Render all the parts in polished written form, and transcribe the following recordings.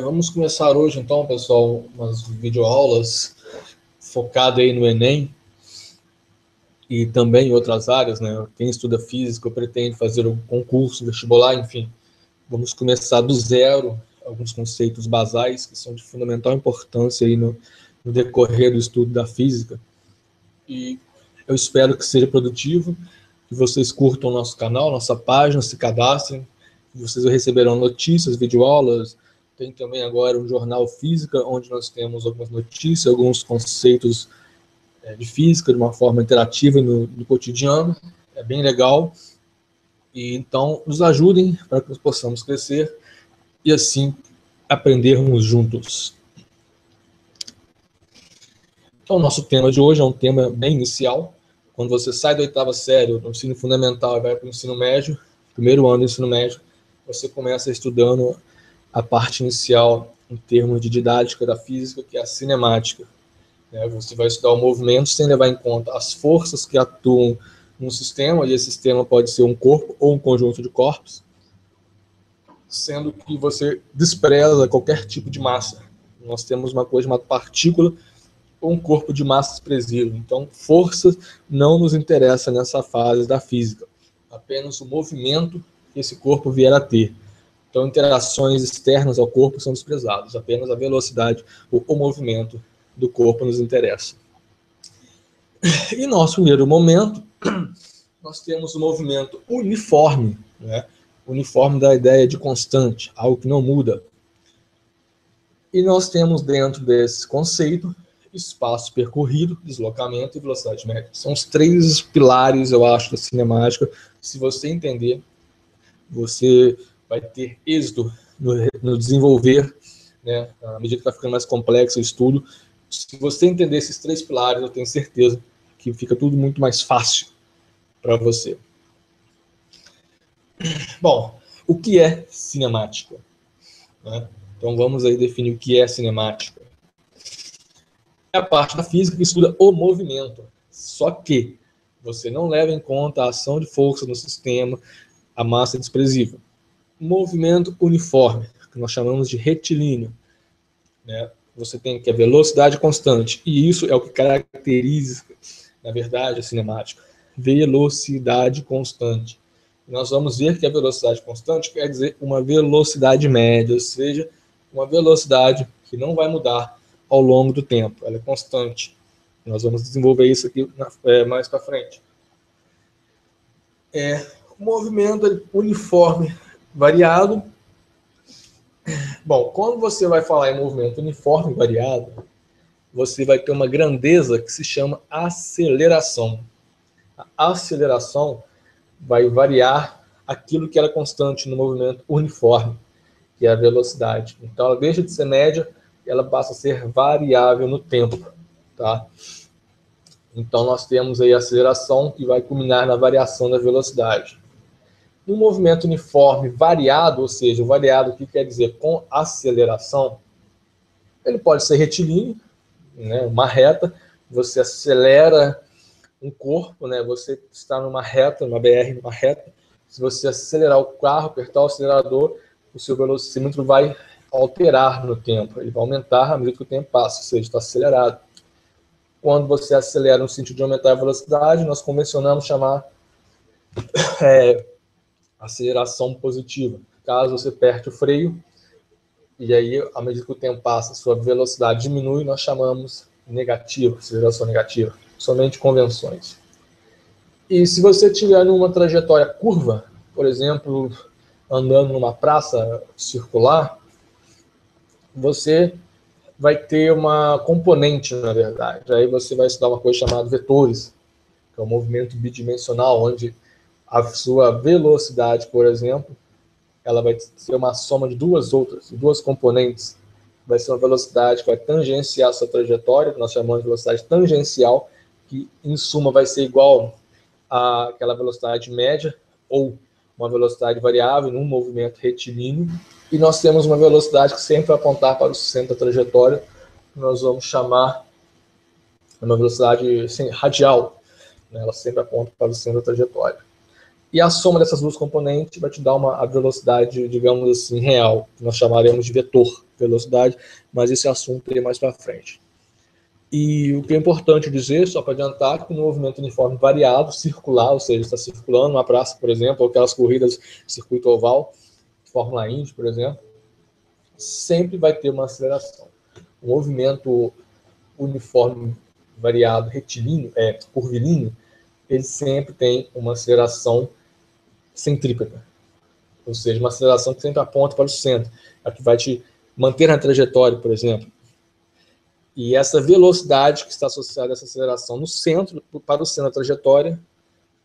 Vamos começar hoje, então, pessoal, umas videoaulas focadas aí no Enem e também em outras áreas, né? Quem estuda física ou pretende fazer um concurso, vestibular, enfim. Vamos começar do zero, alguns conceitos basais que são de fundamental importância aí no decorrer do estudo da física. E eu espero que seja produtivo, que vocês curtam o nosso canal, nossa página, se cadastrem, vocês receberão notícias, videoaulas. Tem também agora um jornal Física, onde nós temos algumas notícias, alguns conceitos de física, de uma forma interativa no cotidiano. É bem legal. E então, nos ajudem para que nós possamos crescer e assim aprendermos juntos. Então, o nosso tema de hoje é um tema bem inicial. Quando você sai da oitava série, do ensino fundamental e vai para o ensino médio, primeiro ano do ensino médio, você começa estudando a parte inicial em termos de didática da física, que é a cinemática. Você vai estudar o movimento sem levar em conta as forças que atuam no sistema, e esse sistema pode ser um corpo ou um conjunto de corpos, sendo que você despreza qualquer tipo de massa. Nós temos uma coisa chamada partícula ou um corpo de massa desprezível. Então, força não nos interessa nessa fase da física, apenas o movimento que esse corpo vier a ter. Então, interações externas ao corpo são desprezadas, apenas a velocidade ou o movimento do corpo nos interessa. E nosso primeiro momento, nós temos o movimento uniforme, né? Uniforme da ideia de constante, algo que não muda. E nós temos dentro desse conceito espaço percorrido, deslocamento e velocidade média. São os três pilares, eu acho, da cinemática. Se você entender, você vai ter êxito no desenvolver, né, à medida que está ficando mais complexo o estudo. Se você entender esses três pilares, eu tenho certeza que fica tudo muito mais fácil para você. Bom, o que é cinemática? Né? Então vamos aí definir o que é cinemática. É a parte da física que estuda o movimento, só que você não leva em conta a ação de força no sistema, a massa desprezível. Movimento uniforme, que nós chamamos de retilíneo, né? Você tem que a velocidade constante, e isso é o que caracteriza, na verdade, a cinemática. Velocidade constante. Nós vamos ver que a velocidade constante quer dizer uma velocidade média, ou seja, uma velocidade que não vai mudar ao longo do tempo, ela é constante. Nós vamos desenvolver isso aqui mais para frente. O movimento uniforme variado. Bom, quando você vai falar em movimento uniforme variado, você vai ter uma grandeza que se chama aceleração. A aceleração vai variar aquilo que era constante no movimento uniforme, que é a velocidade. Então, ela deixa de ser média, ela passa a ser variável no tempo, tá? Então, nós temos aí a aceleração que vai culminar na variação da velocidade. No movimento uniforme variado, ou seja, o variado, o que quer dizer com aceleração, ele pode ser retilíneo, né, uma reta, você acelera um corpo, né, você está numa reta, numa BR, numa reta, se você acelerar o carro, apertar o acelerador, o seu velocímetro vai alterar no tempo, ele vai aumentar à medida que o tempo passa, ou seja, está acelerado. Quando você acelera no sentido de aumentar a velocidade, nós convencionamos chamar aceleração positiva. Caso você aperte o freio, e aí, à medida que o tempo passa, sua velocidade diminui, nós chamamos negativa, aceleração negativa. Somente convenções. E se você estiver numa trajetória curva, por exemplo, andando numa praça circular, você vai ter uma componente, na verdade. Aí você vai estudar uma coisa chamada vetores, que é um movimento bidimensional, onde a sua velocidade, por exemplo, ela vai ser uma soma de duas componentes. Vai ser uma velocidade que vai tangenciar a sua trajetória, que nós chamamos de velocidade tangencial, que em suma vai ser igual àquela velocidade média, ou uma velocidade variável num movimento retilíneo. E nós temos uma velocidade que sempre vai apontar para o centro da trajetória, que nós vamos chamar uma velocidade radial, né? Ela sempre aponta para o centro da trajetória. E a soma dessas duas componentes vai te dar a velocidade, digamos assim, real, que nós chamaremos de vetor velocidade, mas esse assunto é mais para frente. E o que é importante dizer, só para adiantar, que no movimento uniforme variado, circular, ou seja, está circulando uma praça, por exemplo, ou aquelas corridas circuito oval, Fórmula Indy, por exemplo, sempre vai ter uma aceleração. O movimento uniforme variado retilíneo, curvilíneo, ele sempre tem uma aceleração centrípeta, ou seja, uma aceleração que sempre aponta para o centro, a que vai te manter na trajetória, por exemplo. E essa velocidade que está associada a essa aceleração no centro, para o centro da trajetória,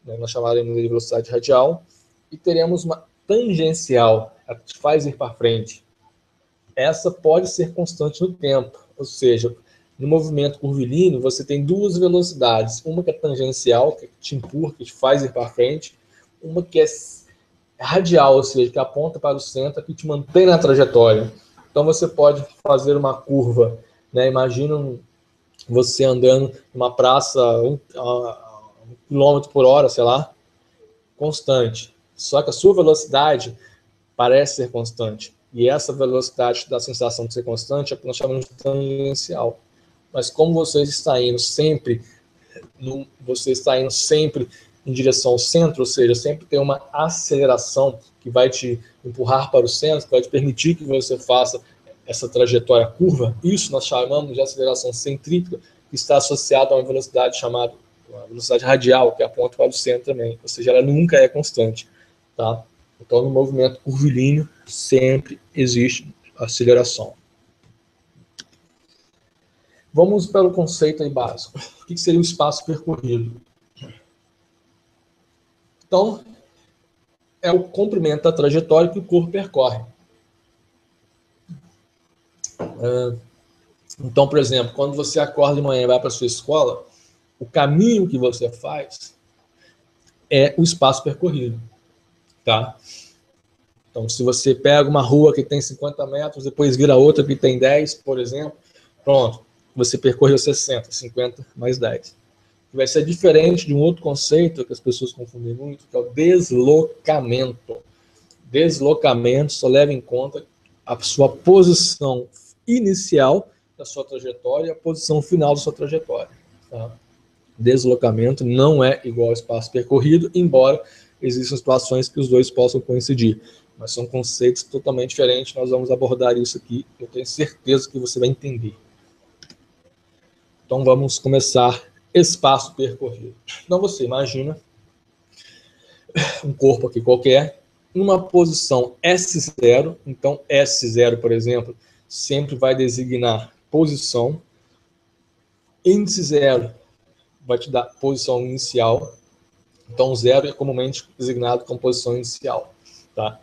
né, nós chamaremos de velocidade radial, e teremos uma tangencial, a que te faz ir para frente. Essa pode ser constante no tempo, ou seja, no movimento curvilíneo você tem duas velocidades, uma que é tangencial, que te empurra, que te faz ir para frente, uma que é radial, ou seja, que aponta para o centro, que te mantém na trajetória. Então você pode fazer uma curva, né? Imagina você andando numa praça a 1 km por hora, sei lá, constante. Só que a sua velocidade parece ser constante. E essa velocidade dá a sensação de ser constante, é o que nós chamamos de tangencial. Mas como você está indo sempre em direção ao centro, ou seja, sempre tem uma aceleração que vai te empurrar para o centro, que vai te permitir que você faça essa trajetória curva, isso nós chamamos de aceleração centrípeta, que está associada a uma velocidade chamada uma velocidade radial, que aponta para o centro também, ou seja, ela nunca é constante, tá? Então, no movimento curvilíneo, sempre existe aceleração. Vamos para o conceito aí básico. O que seria o espaço percorrido? Então, é o comprimento da trajetória que o corpo percorre. Então, por exemplo, quando você acorda de manhã e vai para a sua escola, o caminho que você faz é o espaço percorrido, tá? Então, se você pega uma rua que tem 50 metros, depois vira outra que tem 10, por exemplo, pronto, você percorreu 60, 50 mais 10. Vai ser diferente de um outro conceito que as pessoas confundem muito, que é o deslocamento. Deslocamento só leva em conta a sua posição inicial da sua trajetória e a posição final da sua trajetória. Tá? Deslocamento não é igual ao espaço percorrido, embora existam situações que os dois possam coincidir. Mas são conceitos totalmente diferentes, nós vamos abordar isso aqui, eu tenho certeza que você vai entender. Então vamos começar espaço percorrido. Então você imagina um corpo aqui qualquer, numa posição S0, então S0, por exemplo, sempre vai designar posição, índice 0 vai te dar posição inicial, então 0 é comumente designado como posição inicial, tá?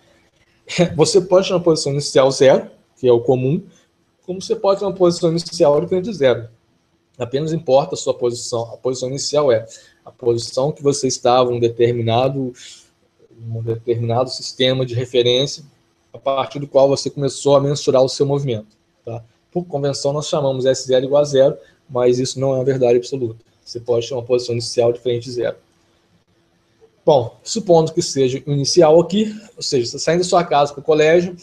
Você pode ter uma posição inicial 0, que é o comum, como você pode ter uma posição inicial diferente de 0. Apenas importa a sua posição. A posição inicial é a posição que você estava em um determinado sistema de referência, a partir do qual você começou a mensurar o seu movimento. Tá? Por convenção, nós chamamos S0 igual a 0, mas isso não é uma verdade absoluta. Você pode ter uma posição inicial diferente de 0. Bom, supondo que seja o inicial aqui, ou seja, você saindo da sua casa para o colégio,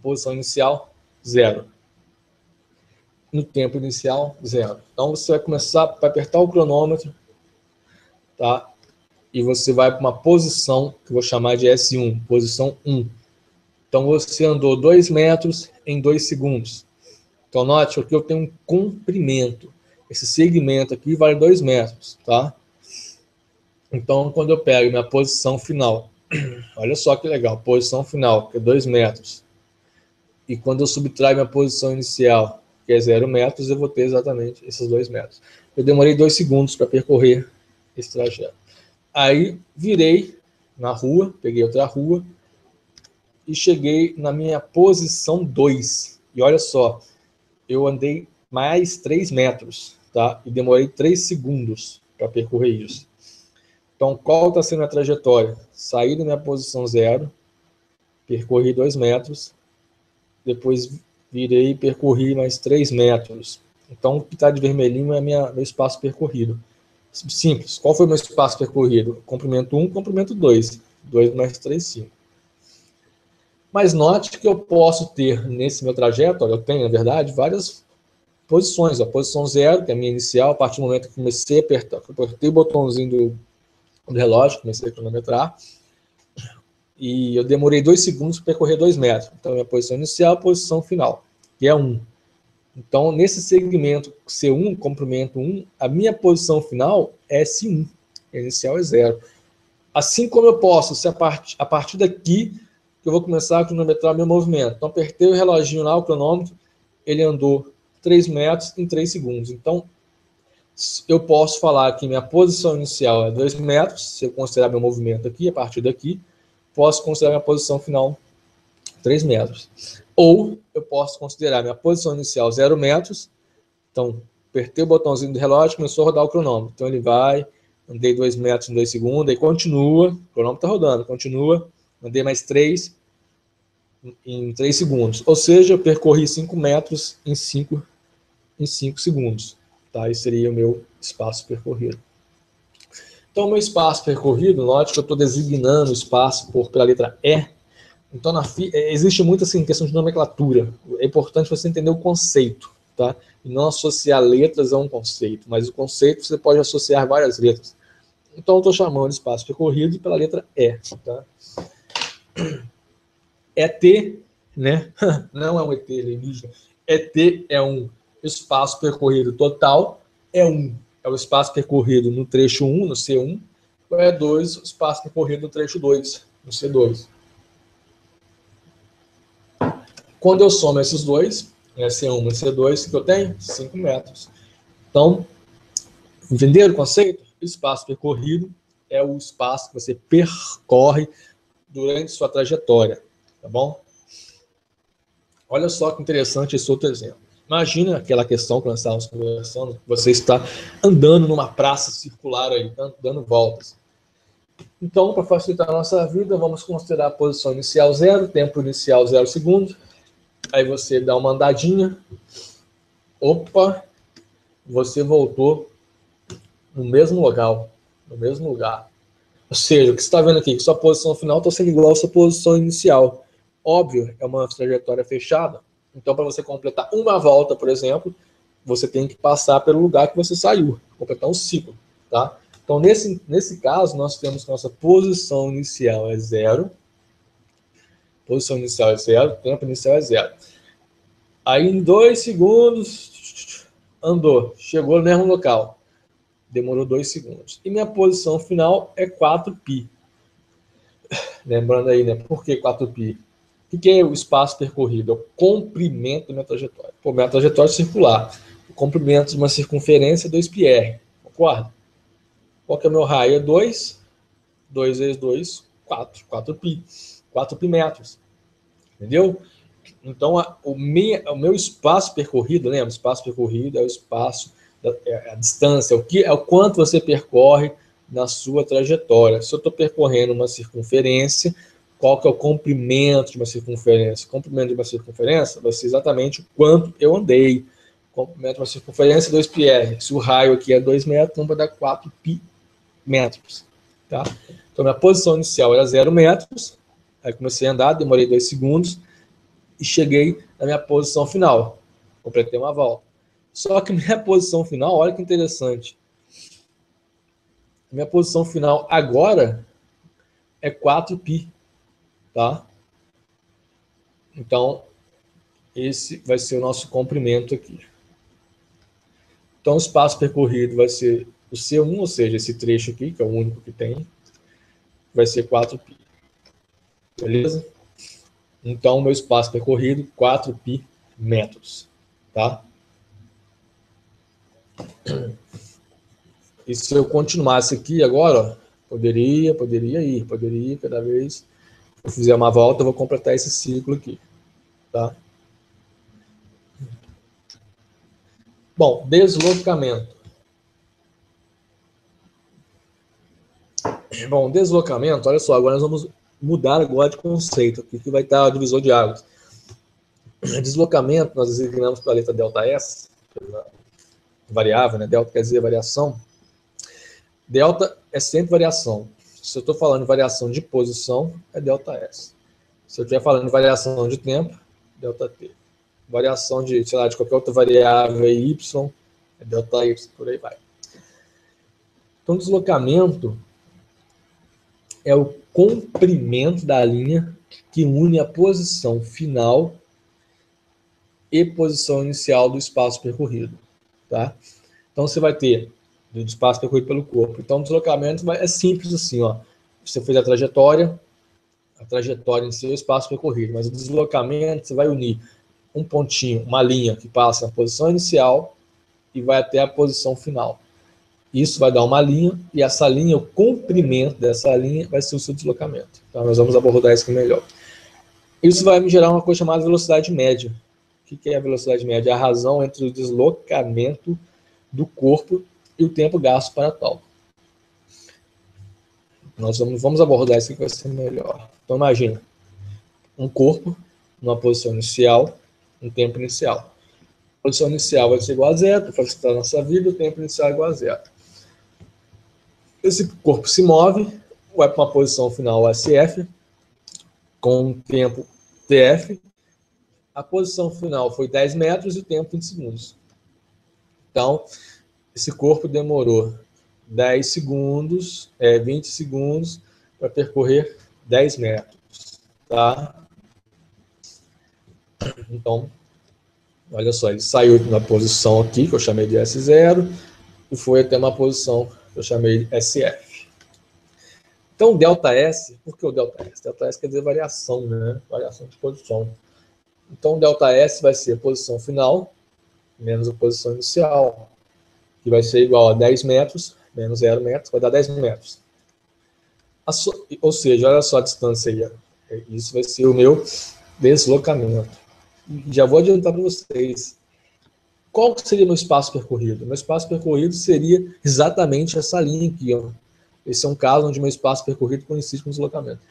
posição inicial, 0. No tempo inicial, 0. Então, você vai começar a apertar o cronômetro, tá? E você vai para uma posição, que eu vou chamar de S1, posição 1. Então, você andou 2 metros em 2 segundos. Então, note que eu tenho um comprimento. Esse segmento aqui vale 2 metros, tá? Então, quando eu pego minha posição final, olha só que legal, posição final, que é 2 metros. E quando eu subtraio minha posição inicial, que é 0 metros, eu vou ter exatamente esses 2 metros. Eu demorei 2 segundos para percorrer esse trajeto. Aí, virei na rua, peguei outra rua, e cheguei na minha posição 2. E olha só, eu andei mais 3 metros, tá? E demorei 3 segundos para percorrer isso. Então, qual está sendo a trajetória? Saí da minha posição 0, percorri 2 metros, depois virei e percorri mais 3 metros. Então, o que está de vermelhinho é meu espaço percorrido. Simples. Qual foi o meu espaço percorrido? Comprimento 1, comprimento 2. 2 mais 3, 5. Mas note que eu posso ter nesse meu trajeto, olha, eu tenho, na verdade, várias posições. A posição 0, que é a minha inicial, a partir do momento que comecei a apertar, apertei o botãozinho do relógio, comecei a cronometrar, e eu demorei 2 segundos para percorrer 2 metros. Então, minha posição inicial, posição final, que é 1. Então, nesse segmento C1, comprimento 1, a minha posição final é S1, a inicial é 0. Assim como eu posso, se a partir daqui, que eu vou começar a cronometrar meu movimento. Então, apertei o reloginho lá, o cronômetro, ele andou 3 metros em 3 segundos. Então, eu posso falar que minha posição inicial é 2 metros, se eu considerar meu movimento aqui, a partir daqui, posso considerar minha posição final 3 metros. Ou eu posso considerar minha posição inicial 0 metros, então, apertei o botãozinho do relógio, começou a rodar o cronômetro. Então, ele vai, andei 2 metros em 2 segundos, aí continua, o cronômetro está rodando, continua, andei mais 3 em 3 segundos. Ou seja, eu percorri 5 metros em 5 segundos. Tá? Esse seria o meu espaço percorrido. Então, o meu espaço percorrido, note que eu estou designando o espaço pela letra E. Então, existe muito assim, questão de nomenclatura. É importante você entender o conceito, tá? E não associar letras a um conceito, mas o conceito você pode associar várias letras. Então, eu estou chamando de espaço percorrido pela letra E, tá? ET, né? Não é um ET alienígena. ET é um espaço percorrido total, é o espaço percorrido no trecho 1, no C1, ou é 2, o espaço percorrido no trecho 2, no C2. Quando eu somo esses dois, C1 e C2, o que eu tenho? 5 metros. Então, entenderam o conceito? O espaço percorrido é o espaço que você percorre durante sua trajetória, tá bom? Olha só que interessante esse outro exemplo. Imagina aquela questão que nós estávamos conversando, você está andando numa praça circular aí, dando voltas. Então, para facilitar a nossa vida, vamos considerar a posição inicial 0, tempo inicial 0 segundos. Aí você dá uma andadinha. Opa, você voltou no mesmo local, no mesmo lugar. Ou seja, o que você está vendo aqui, que sua posição final está sendo igual à sua posição inicial. Óbvio, é uma trajetória fechada. Então, para você completar uma volta, por exemplo, você tem que passar pelo lugar que você saiu, completar um ciclo, tá? Então, nesse caso, nós temos que nossa posição inicial é 0, posição inicial é 0, tempo inicial é 0. Aí, em 2 segundos, andou, chegou no mesmo local. Demorou 2 segundos. E minha posição final é 4π. Lembrando aí, né? Por que 4π? O que é o espaço percorrido? É o comprimento da minha trajetória. Pô, minha trajetória é circular. O comprimento de uma circunferência é 2πr. Concorda? Qual que é o meu raio? É 2. 2 vezes 2, 4. 4π. 4π metros. Entendeu? Então, o meu espaço percorrido, lembra? O espaço percorrido é o espaço, a distância, é o quanto você percorre na sua trajetória. Se eu estou percorrendo uma circunferência, qual que é o comprimento de uma circunferência? O comprimento de uma circunferência vai ser exatamente o quanto eu andei. O comprimento de uma circunferência é 2πr. Se o raio aqui é 2 metros, então vai dar 4π metros. Tá? Então, minha posição inicial era 0 metros. Aí comecei a andar, demorei 2 segundos. E cheguei na minha posição final. Completei uma volta. Só que minha posição final, olha que interessante. Minha posição final agora é 4π. Tá? Então, esse vai ser o nosso comprimento aqui. Então, o espaço percorrido vai ser o C1, ou seja, esse trecho aqui, que é o único que tem, vai ser 4π. Beleza? Então, meu espaço percorrido, 4π metros. Tá? E se eu continuasse aqui agora, ó, poderia ir cada vez que eu fizer uma volta, eu vou completar esse ciclo aqui. Tá? Bom, deslocamento. Bom, deslocamento, olha só, agora nós vamos mudar agora de conceito aqui, que vai estar o divisor de águas. Deslocamento, nós designamos pela letra ΔS, variável, né? Delta quer dizer variação. Delta é sempre variação. Se eu estou falando de variação de posição, é ΔS. Se eu estiver falando de variação de tempo, ΔT. Variação de, sei lá, de qualquer outra variável Y, é ΔY, por aí vai. Então, deslocamento é o comprimento da linha que une a posição final e posição inicial do espaço percorrido. Tá? Então, você vai ter do espaço percorrido pelo corpo. Então, o deslocamento é simples assim, ó. Você fez a trajetória em si é o espaço percorrido, mas o deslocamento você vai unir um pontinho, uma linha que passa na posição inicial e vai até a posição final. Isso vai dar uma linha, e essa linha, o comprimento dessa linha, vai ser o seu deslocamento. Então, nós vamos abordar isso aqui melhor. Isso vai me gerar uma coisa chamada velocidade média. O que é a velocidade média? É a razão entre o deslocamento do corpo e o tempo gasto para tal. Nós vamos abordar isso aqui que vai ser melhor. Então, imagina um corpo numa posição inicial, um tempo inicial. A posição inicial vai ser igual a zero, para facilitar a nossa vida, o tempo inicial é igual a zero. Esse corpo se move, vai para uma posição final SF, com um tempo TF. A posição final foi 10 metros e o tempo 20 segundos. Então, esse corpo demorou 10 segundos, 20 segundos para percorrer 10 metros. Tá? Então, olha só, ele saiu de uma posição aqui, que eu chamei de S0, e foi até uma posição que eu chamei de SF. Então, ΔS, por que o ΔS? ΔS quer dizer variação, né? Variação de posição. Então, ΔS vai ser a posição final menos a posição inicial, que vai ser igual a 10 metros menos 0 metros, vai dar 10 metros. Ou seja, olha só a distância aí. Isso vai ser o meu deslocamento. Já vou adiantar para vocês. Qual seria o meu espaço percorrido? Meu espaço percorrido seria exatamente essa linha aqui, ó. Esse é um caso onde meu espaço percorrido coincide com o deslocamento.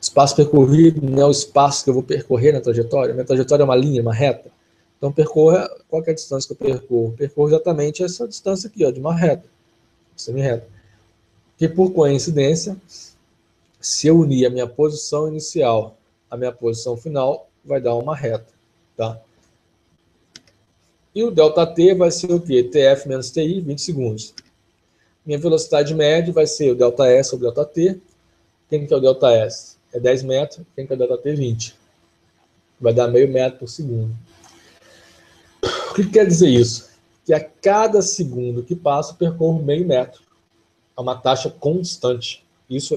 Espaço percorrido não é o espaço que eu vou percorrer na trajetória. Minha trajetória é uma linha, uma reta. Então, percorra qual é a distância que eu percorro? Percorro exatamente essa distância aqui, ó, de uma reta, semi-reta. Que, por coincidência, se eu unir a minha posição inicial à minha posição final, vai dar uma reta. Tá? E o ΔT vai ser o quê? TF menos TI, 20 segundos. Minha velocidade média vai ser o ΔS sobre ΔT. Quem que é o ΔS? É 10 metros. Quem que é o ΔT? 20. Vai dar meio metro por segundo. O que quer dizer isso? Que a cada segundo que passa, eu percorro meio metro. É uma taxa constante.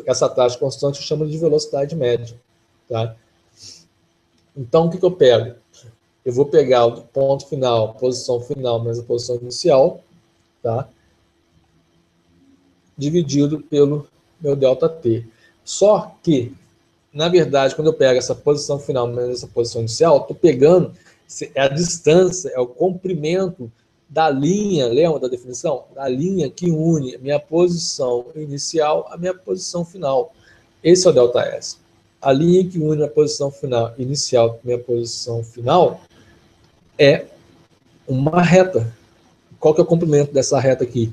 Essa taxa constante eu chamo de velocidade média. Tá? Então, o que eu pego? Eu vou pegar o ponto final, posição final, mais a posição inicial, tá? Dividido pelo meu ΔT. Só que, na verdade, quando eu pego essa posição final menos essa posição inicial, estou pegando a distância, é o comprimento da linha, lembra da definição? Da linha que une a minha posição inicial à minha posição final. Esse é o ΔS. A linha que une a posição final inicial à minha posição final é uma reta. Qual que é o comprimento dessa reta aqui?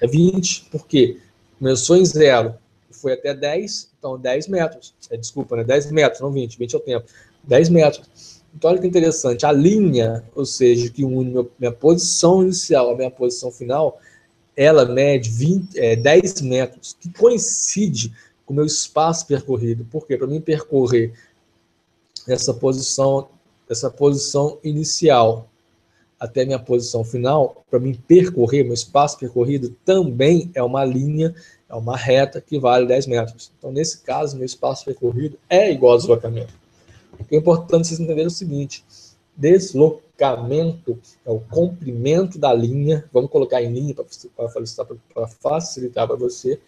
É 20, porque começou em 0, foi até 10, então 10 metros. Desculpa, né? 10 metros, não 20, 20 é o tempo. 10 metros. Então, olha que interessante, a linha, ou seja, que une minha posição inicial à minha posição final, ela mede 10 metros, que coincide com o meu espaço percorrido. Por quê? Para mim percorrer essa posição inicial até minha posição final, para mim percorrer, meu espaço percorrido também é uma linha, é uma reta que vale 10 metros. Então, nesse caso, meu espaço percorrido é igual ao deslocamento. O que é importante vocês entenderem é o seguinte: deslocamento é o comprimento da linha, vamos colocar em linha para facilitar para você,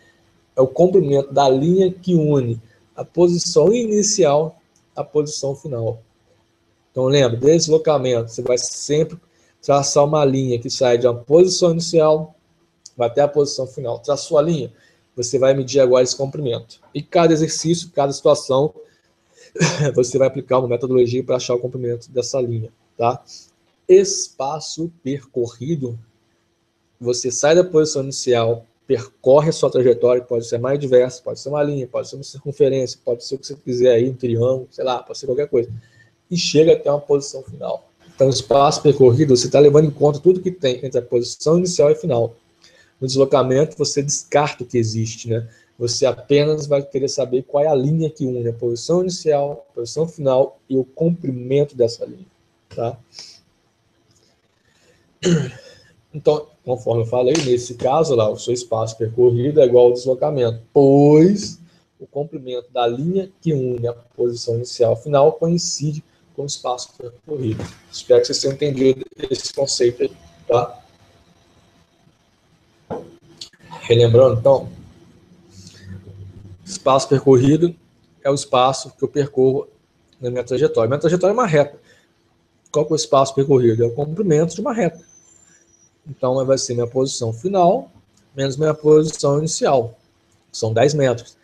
é o comprimento da linha que une a posição inicial à posição final. Então, lembra, deslocamento, você vai sempre traçar uma linha que sai de uma posição inicial, vai até a posição final. Traçou a linha, você vai medir agora esse comprimento. E cada exercício, cada situação, você vai aplicar uma metodologia para achar o comprimento dessa linha, tá? Espaço percorrido, você sai da posição inicial percorre a sua trajetória, pode ser mais diversa, pode ser uma linha, pode ser uma circunferência, pode ser o que você quiser aí, um triângulo, sei lá, pode ser qualquer coisa. E chega até uma posição final. Então, o espaço percorrido, você está levando em conta tudo que tem entre a posição inicial e final. No deslocamento, você descarta o que existe, né? Você apenas vai querer saber qual é a linha que une a posição inicial, a posição final e o comprimento dessa linha, tá? Então, conforme eu falei, nesse caso lá, o seu espaço percorrido é igual ao deslocamento, pois o comprimento da linha que une a posição inicial ao final coincide com o espaço percorrido. Espero que vocês tenham entendido esse conceito aí, tá? Relembrando, então, espaço percorrido é o espaço que eu percorro na minha trajetória. Minha trajetória é uma reta. Qual que é o espaço percorrido? É o comprimento de uma reta. Então, vai ser minha posição final menos minha posição inicial. São 10 metros.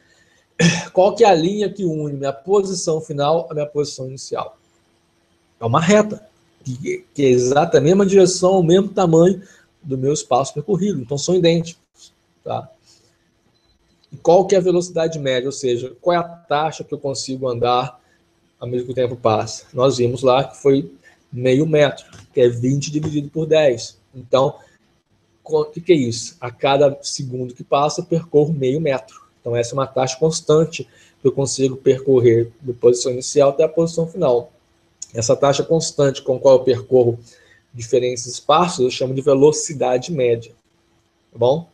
Qual que é a linha que une minha posição final à minha posição inicial? É uma reta, que é exatamente a mesma direção, o mesmo tamanho do meu espaço percorrido. Então, são idênticos. Tá? E qual que é a velocidade média? Ou seja, qual é a taxa que eu consigo andar ao mesmo que o tempo passa? Nós vimos lá que foi meio metro, que é 20 dividido por 10. Então, o que é isso? A cada segundo que passa, eu percorro meio metro. Então, essa é uma taxa constante que eu consigo percorrer da posição inicial até a posição final. Essa taxa constante com a qual eu percorro diferentes espaços, eu chamo de velocidade média. Tá bom?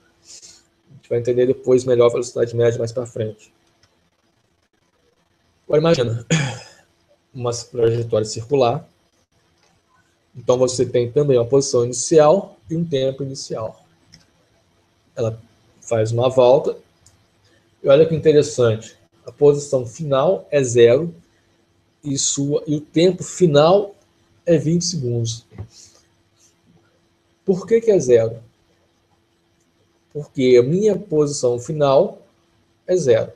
A gente vai entender depois melhor a velocidade média mais para frente. Agora, imagina uma trajetória circular. Então, você tem também uma posição inicial e um tempo inicial. Ela faz uma volta. E olha que interessante. A posição final é 0 e o tempo final é 20 segundos. Por que é 0? Porque a minha posição final é 0.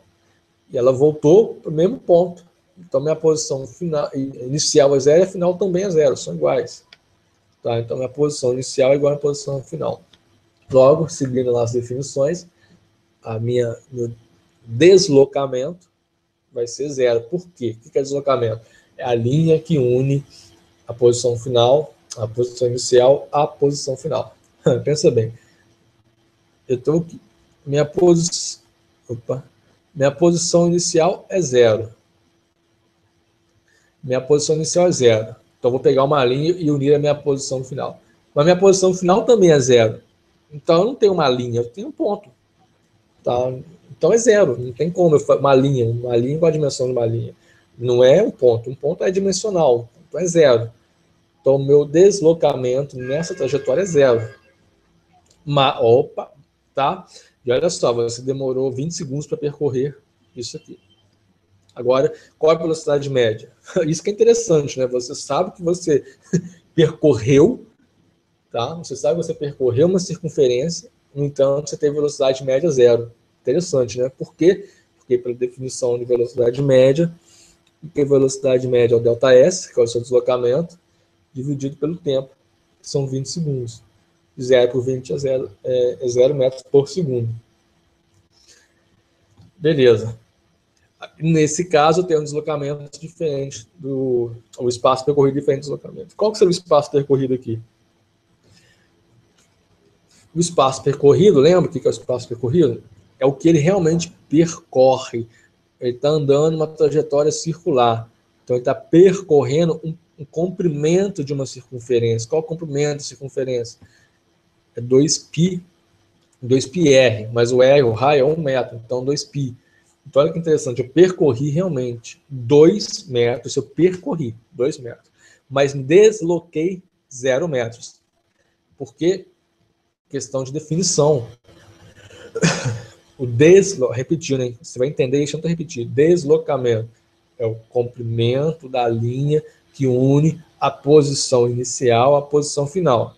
E ela voltou para o mesmo ponto. Então, minha posição final, inicial é 0 e a final também é 0. São iguais. Tá? Então, minha posição inicial é igual à posição final. Logo, seguindo as definições, meu deslocamento vai ser 0. Por quê? O que é deslocamento? É a linha que une a posição final, a posição inicial, à posição final. Pensa bem. Eu estou aqui. Minha posição inicial é 0. Minha posição inicial é 0. Então, vou pegar uma linha e unir a minha posição final. Mas minha posição final também é 0. Então, eu não tenho uma linha, eu tenho um ponto. Tá? Então, é 0. Não tem como eu fazer uma linha com a dimensão de uma linha. Não é um ponto é dimensional. Então, é 0. Então, o meu deslocamento nessa trajetória é 0. Tá? E olha só, você demorou 20 segundos para percorrer isso aqui. Agora, qual é a velocidade média? Isso que é interessante, né? Você sabe que você percorreu, tá? Você sabe que você percorreu uma circunferência, no entanto, você tem velocidade média 0. Interessante, né? Por quê? Porque pela definição de velocidade média, porque velocidade média é o ΔS, que é o seu deslocamento, dividido pelo tempo, que são 20 segundos. 0 por 20 é 0 metros por segundo. Beleza. Nesse caso, tem um deslocamento diferente o espaço percorrido diferente do deslocamento. Qual que seria o espaço percorrido aqui? O espaço percorrido, lembra o que é o espaço percorrido? É o que ele realmente percorre. Ele está andando uma trajetória circular. Então, ele está percorrendo um comprimento de uma circunferência. Qual é o comprimento da circunferência? É 2πr, mas o R, o raio, é 1 metro. Então, 2π. Então, olha que interessante, eu percorri realmente 2 metros, eu percorri 2 metros, mas desloquei 0 metros. Por quê? Questão de definição. Repetindo, hein? Você vai entender isso, não estou repetindo. Deslocamento é o comprimento da linha que une a posição inicial à posição final.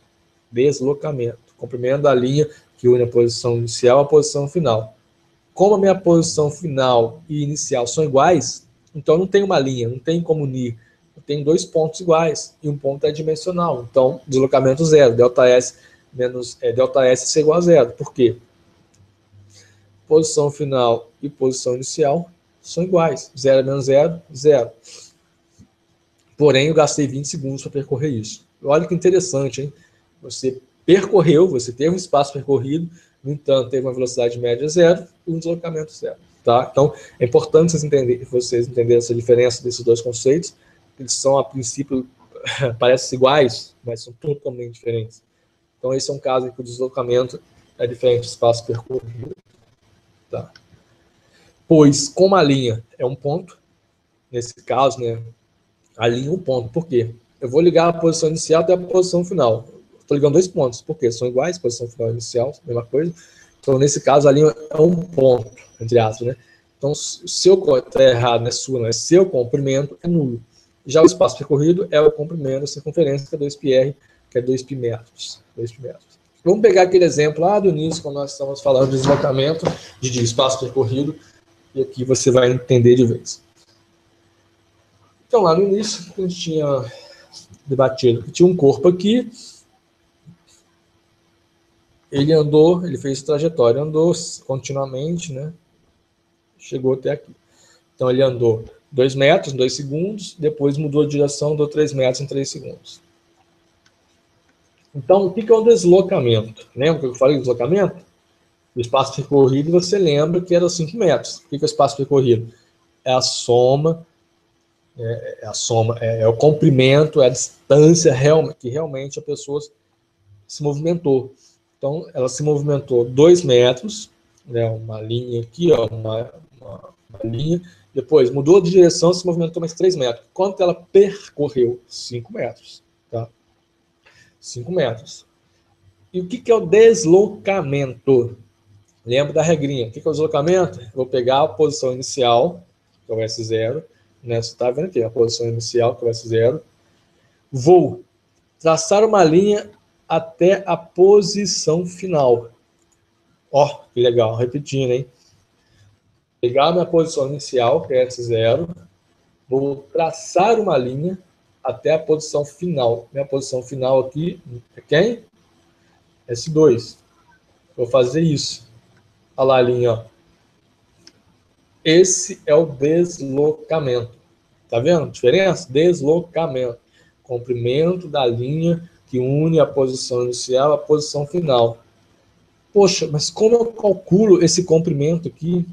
Deslocamento. Comprimento da linha que une a posição inicial à posição final. Como a minha posição final e inicial são iguais, então não tem uma linha, não tem como unir. Eu tenho 2 pontos iguais e um ponto é dimensional. Então, deslocamento 0, ΔS é igual a 0. Por quê? posição final e posição inicial são iguais. 0 menos 0, 0. Porém, eu gastei 20 segundos para percorrer isso. Olha que interessante, hein? Você percorreu, você teve um espaço percorrido, no entanto, teve uma velocidade média 0 e um deslocamento 0. Tá? Então, é importante vocês entenderem essa diferença desses dois conceitos. Eles são, a princípio, parecem iguais, mas são totalmente diferentes. Então, esse é um caso em que o deslocamento é diferente do espaço percorrido. Tá? Pois, como a linha é um ponto, nesse caso, né, a linha é um ponto. Por quê? Eu vou ligar a posição inicial até a posição final. Estou ligando dois pontos. Por quê? São iguais, posição final e inicial, mesma coisa. Então, nesse caso, a linha é um ponto, entre aspas, né? Então, se eu estou errado, não é sua, não é seu comprimento, é nulo. Já o espaço percorrido é o comprimento da circunferência, que é 2πr, que é 2π metros. 2π metros. Vamos pegar aquele exemplo lá do início, quando nós estamos falando de deslocamento, de espaço percorrido, e aqui você vai entender de vez. Então, lá no início, a gente tinha debatido que tinha um corpo aqui, ele andou, ele fez trajetória, andou continuamente, né? Chegou até aqui. Então, ele andou 2 metros em 2 segundos, depois mudou de direção, andou 3 metros em 3 segundos. Então, o que é o deslocamento? Lembra que eu falei do deslocamento? O espaço percorrido, você lembra que era 5 metros. O que é o espaço percorrido? É a soma, é o comprimento, é a distância que realmente a pessoa se movimentou. Então, ela se movimentou 2 metros, né, uma linha aqui, ó, uma linha, depois mudou de direção, se movimentou mais 3 metros. Quanto ela percorreu? 5 metros. Tá? 5 metros. E o que é o deslocamento? Lembra da regrinha. O que é o deslocamento? Vou pegar a posição inicial, que é o S0, né? Você está vendo aqui, a posição inicial, que é o S0. Vou traçar uma linha até a posição final. Ó, que legal, repetindo, hein? Pegar a minha posição inicial, que é S0, vou traçar uma linha até a posição final. Minha posição final aqui é quem? S2. Vou fazer isso. Olha lá a linha, ó. Esse é o deslocamento. Tá vendo a diferença? Deslocamento. Comprimento da linha que une a posição inicial à posição final. Poxa, mas como eu calculo esse comprimento aqui?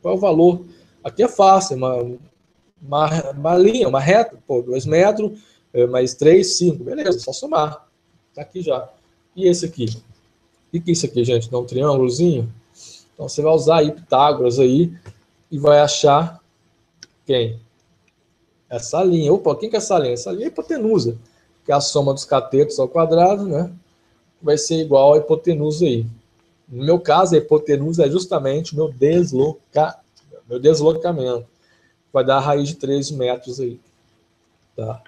Qual é o valor? Aqui é fácil, uma linha, uma reta, pô, 2 metros, mais 3, 5, beleza, só somar. Tá aqui já. E esse aqui? O que é isso aqui, gente? Dá um triângulozinho? Então você vai usar aí Pitágoras aí e vai achar quem? Essa linha. Opa, quem que é essa linha? Essa linha é a hipotenusa, que é a soma dos catetos ao quadrado, né? Vai ser igual a hipotenusa aí. No meu caso, a hipotenusa é justamente o meu deslocamento. Vai dar a raiz de 13 metros aí. Tá?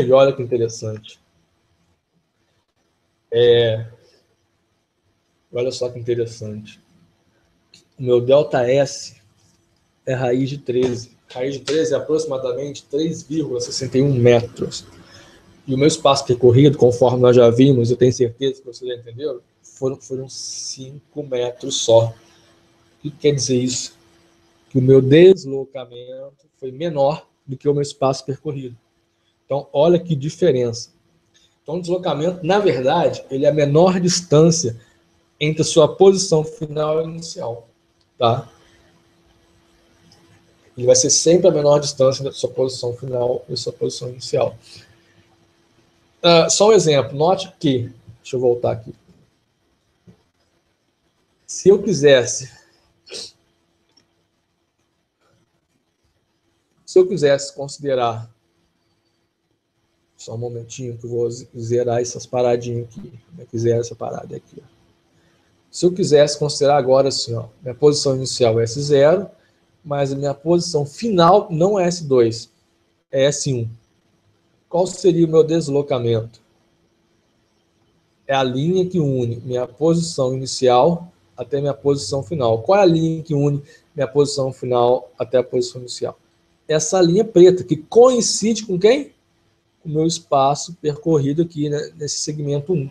E olha que interessante. Olha só que interessante. O meu ΔS é raiz de 13. Raiz de 13 é aproximadamente 3,61 metros. E o meu espaço percorrido, conforme nós já vimos, eu tenho certeza que vocês já entenderam, foram 5 metros só. O que quer dizer isso? Que o meu deslocamento foi menor do que o meu espaço percorrido. Então, olha que diferença. Então, o deslocamento, na verdade, ele é a menor distância entre a sua posição final e inicial. Tá? Ele vai ser sempre a menor distância entre a sua posição final e a sua posição inicial. Só um exemplo. Note que, deixa eu voltar aqui. Se eu quisesse considerar, só um momentinho que eu vou zerar essas paradinhas aqui. Como é que zera essa parada aqui? Ó. Se eu quisesse considerar agora assim, ó, minha posição inicial é S0, mas a minha posição final não é S2, é S1. Qual seria o meu deslocamento? É a linha que une minha posição inicial até minha posição final. Qual é a linha que une minha posição final até a posição inicial? Essa linha preta, que coincide com quem? O meu espaço percorrido aqui, né, nesse segmento 1.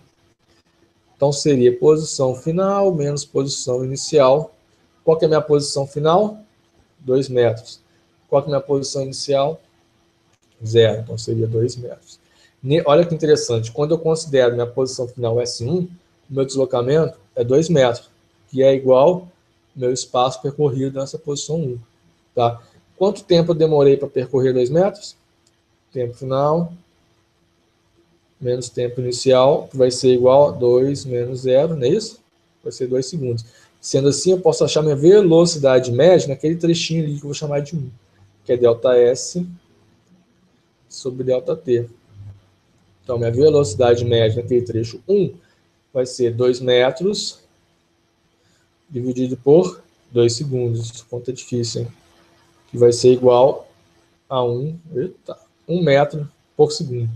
Então, seria posição final menos posição inicial. Qual que é a minha posição final? 2 metros. Qual que é a minha posição inicial? 0. Então, seria 2 metros. Olha que interessante. Quando eu considero minha posição final S1, o meu deslocamento é 2 metros, que é igual ao meu espaço percorrido nessa posição 1. Tá? Quanto tempo eu demorei para percorrer 2 metros? Tempo final menos tempo inicial, que vai ser igual a 2 menos 0, não é isso? Vai ser 2 segundos. Sendo assim, eu posso achar minha velocidade média naquele trechinho ali que eu vou chamar de 1, que é ΔS sobre ΔT. Então, minha velocidade média naquele trecho 1 vai ser 2 metros dividido por 2 segundos. Conta difícil, hein? Que vai ser igual a 1 metro por segundo.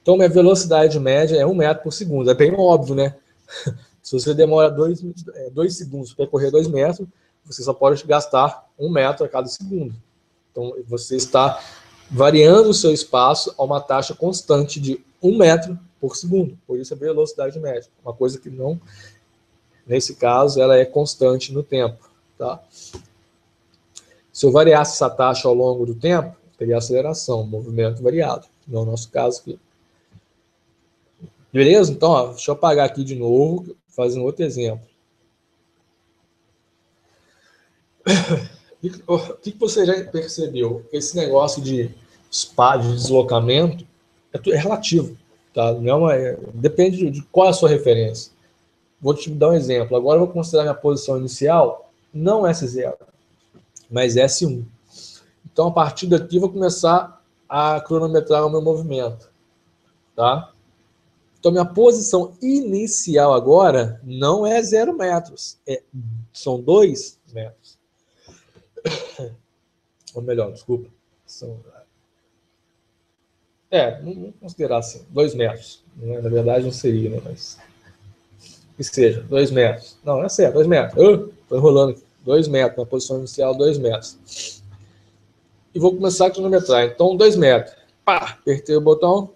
Então, minha velocidade média é 1 metro por segundo. É bem óbvio, né? Se você demora 2 segundos para percorrer 2 metros, você só pode gastar 1 metro a cada segundo. Então, você está variando o seu espaço a uma taxa constante de 1 metro por segundo. Por isso, a velocidade média. Uma coisa que não, nesse caso, ela é constante no tempo. Tá? Se eu variasse essa taxa ao longo do tempo, teria aceleração, movimento variado. Não é o nosso caso aqui. Beleza? Então, ó, deixa eu apagar aqui de novo, fazendo outro exemplo. O que você já percebeu? Esse negócio de spa, de deslocamento, é relativo. Tá? Não depende de qual é a sua referência. Vou te dar um exemplo. Agora eu vou considerar minha posição inicial não S0, mas S1. Então, a partir daqui, eu vou começar a cronometrar o meu movimento. Tá? Então, minha posição inicial agora não é 0 metros, são 2 metros. Ou melhor, desculpa. Vamos considerar assim, 2 metros. Né? Na verdade, não seria, né? Mas que seja, 2 metros. Não, é certo, 2 metros. Estou enrolando aqui. 2 metros, na posição inicial, 2 metros. E vou começar a cronometrar. Então, 2 metros. Pá, apertei o botão.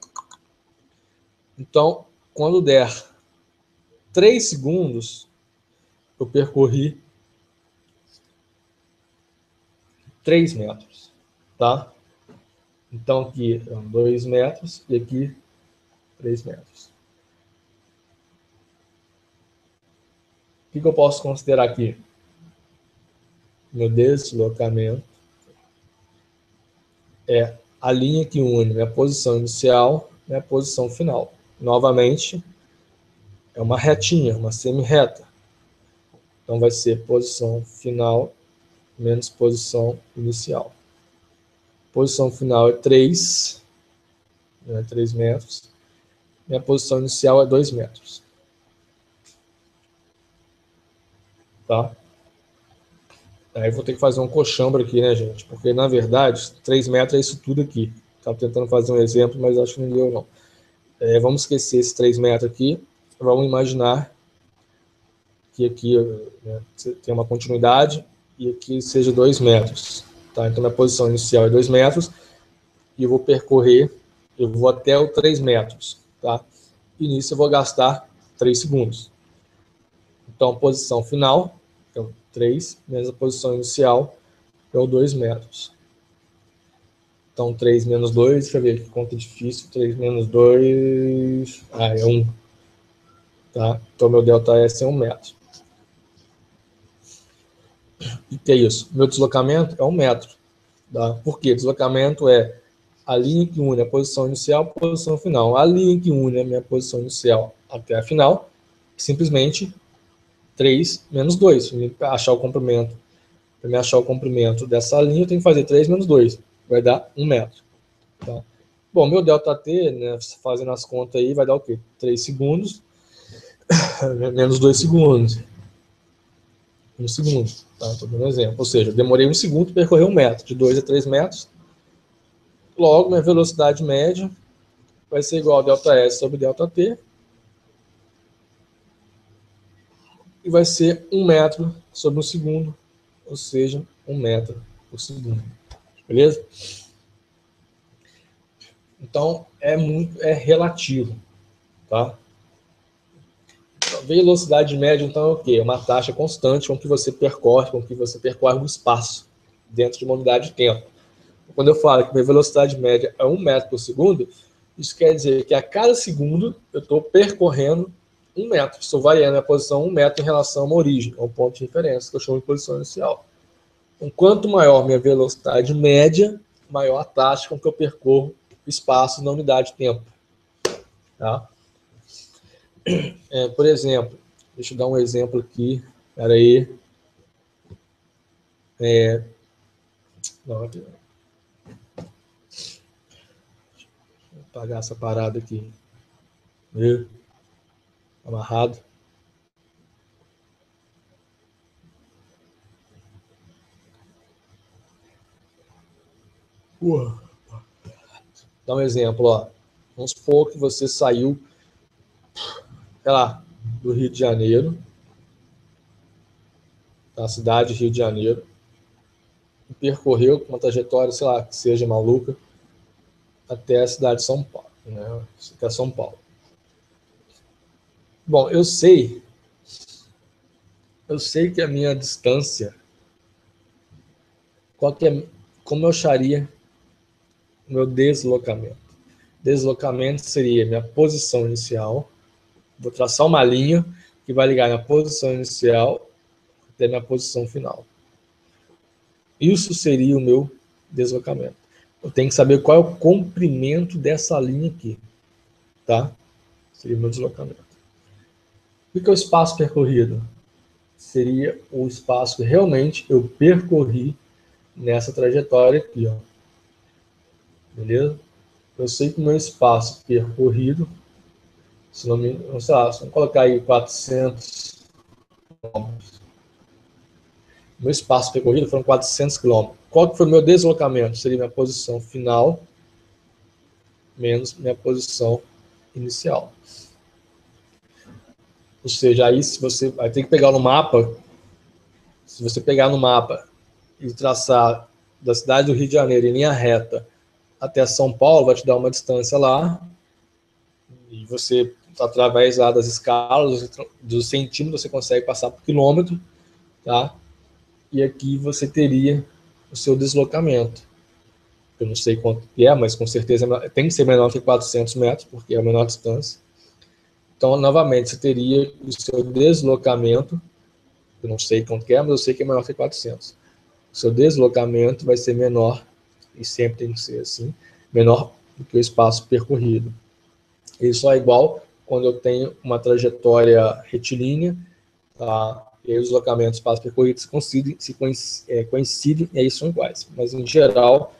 Então, quando der 3 segundos, eu percorri 3 metros. Tá? Então, aqui 2 metros e aqui 3 metros. O que eu posso considerar aqui? Meu deslocamento é a linha que une minha posição inicial e minha posição final. Novamente, é uma retinha, uma semi-reta. Então, vai ser posição final menos posição inicial. Posição final é 3, 3 metros. Minha posição inicial é 2 metros. Tá? Aí vou ter que fazer um coxambra aqui, né, gente? Porque, na verdade, 3 metros é isso tudo aqui. Estava tentando fazer um exemplo, mas acho que não deu, não. Vamos esquecer esses 3 metros aqui. Vamos imaginar que aqui, né, tem uma continuidade e aqui seja 2 metros. Tá? Então, minha posição inicial é 2 metros e eu vou percorrer, eu vou até o 3 metros. Tá? E nisso eu vou gastar 3 segundos. Então, a posição final, então 3, menos a posição inicial, é o 2 metros. Então, 3 menos 2, deixa eu ver que conta difícil, 3 menos 2, é 1. Tá? Então, meu ΔS é 1 metro. O que é isso? Meu deslocamento é 1 metro. Tá? Por quê? Deslocamento é a linha que une a posição inicial à posição final. A linha que une a minha posição inicial até a final, simplesmente 3 menos 2. Para achar o comprimento. Para me achar o comprimento dessa linha, eu tenho que fazer 3 menos 2. Vai dar 1 metro. Tá? Bom, meu ΔT, né, fazendo as contas aí, vai dar o quê? 3 segundos menos 2 segundos. 1 segundo. Tá? Estou dando um exemplo. Ou seja, eu demorei 1 segundo para percorrer 1 metro. De 2 a 3 metros. Logo, minha velocidade média vai ser igual a ΔS sobre ΔT. E vai ser 1 metro sobre 1 segundo. Ou seja, 1 metro por segundo. Beleza? Então, é relativo. Tá? Velocidade média, então, é o quê? É uma taxa constante com que você percorre um espaço dentro de uma unidade de tempo. Quando eu falo que minha velocidade média é 1 metro por segundo, isso quer dizer que a cada segundo eu estou percorrendo 1 metro. Estou variando a posição 1 metro em relação a uma origem, a um ponto de referência, que eu chamo de posição inicial. Então, quanto maior minha velocidade média, maior a taxa com que eu percorro o espaço na unidade de tempo. Tá? Por exemplo, deixa eu dar um exemplo aqui. Espera aí. Não, aqui. Vou apagar essa parada aqui. Amarrado. Dá um exemplo, ó. Vamos supor que você saiu, sei lá, do Rio de Janeiro, da cidade de Rio de Janeiro, e percorreu uma trajetória, sei lá, que seja maluca, até a cidade de São Paulo, né? Até São Paulo. Bom, eu sei que a minha distância, como eu acharia o meu deslocamento? Deslocamento seria minha posição inicial. Vou traçar uma linha que vai ligar minha posição inicial até minha posição final. Isso seria o meu deslocamento. Eu tenho que saber qual é o comprimento dessa linha aqui, tá? Seria o meu deslocamento. O que é o espaço percorrido? Seria o espaço que realmente eu percorri nessa trajetória aqui, ó. Beleza? Eu sei que o meu espaço percorrido, se não me, sei lá, vamos colocar aí 400 quilômetros. Meu espaço percorrido foram 400 quilômetros. Qual que foi o meu deslocamento? Seria minha posição final menos minha posição inicial. Ou seja, aí se você vai ter que pegar no mapa, se você pegar no mapa e traçar da cidade do Rio de Janeiro em linha reta até São Paulo, vai te dar uma distância lá, e você, através lá das escalas, dos centímetros, você consegue passar por quilômetro, tá? E aqui você teria o seu deslocamento. Eu não sei quanto que é, mas com certeza tem que ser menor que 400 metros, porque é a menor distância. Então, novamente, você teria o seu deslocamento, eu não sei quanto que é, mas eu sei que é menor que 400. O seu deslocamento vai ser menor, e sempre tem que ser assim, menor do que o espaço percorrido. Isso é igual quando eu tenho uma trajetória retilínea, tá? E aí os deslocamentos, espaço percorrido coincidem e aí são iguais. Mas, em geral,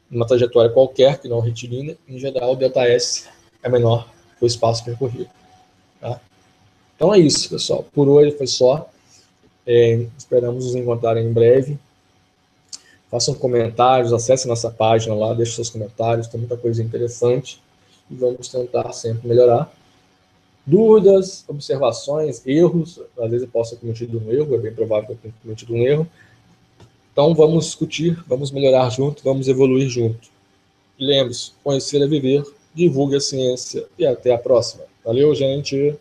numa trajetória qualquer, que não retilínea, em geral, o ΔS é menor que o espaço percorrido. Tá? Então é isso, pessoal. Por hoje foi só. Esperamos nos encontrar em breve. Façam comentários, acessem nossa página lá, deixem seus comentários, tem muita coisa interessante e vamos tentar sempre melhorar. Dúvidas, observações, erros, às vezes eu posso ter cometido um erro, é bem provável que eu tenha cometido um erro. Então vamos discutir, vamos melhorar junto, vamos evoluir junto. E lembre-se, conhecer é viver, divulgue a ciência e até a próxima. Valeu, gente!